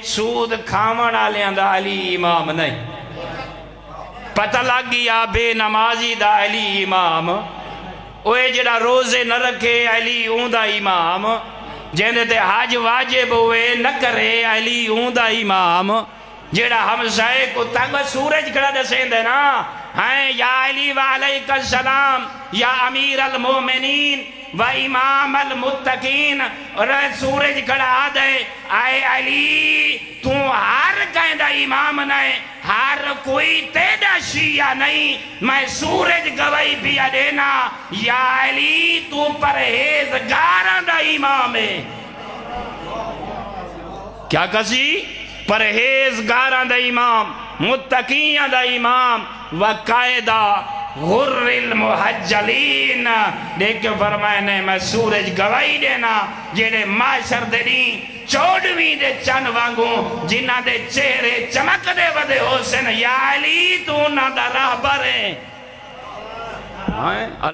سود کھاون والوں دا علی امام نہیں پتہ لگ گیا بے نمازی دا علی امام اوے جڑا روزے نہ رکھے علی اون دا امام جیندے تے حج واجب ہوئے نہ کرے علی اون دا امام جڑا ہمسائے کو تنگ سورج کھڑا دسیں دے نا ہیں یا علی و علیک السلام یا امیر المومنین و امام المتقین اور سورج کھڑا آدھے آئے علی تو ہر کہیں دا امام نہیں ہر کوئی تیرا شیعہ نہیں میں سورج گواہی پیا دینا یا علی تو پرہیزگاراں دا امام ہے کیا کسی پرہیزگاراں دا امام متقیاں دا امام وقائدہ غر المحجلین دیکھ کے فرمائے نے میں سورج گواہی دینا جیڑے معاشر دے نہیں چوڑویں دے چند وانگوں جنہ دے چہرے چمک دے ودے حسن یا علی تو نہ دا راہ برے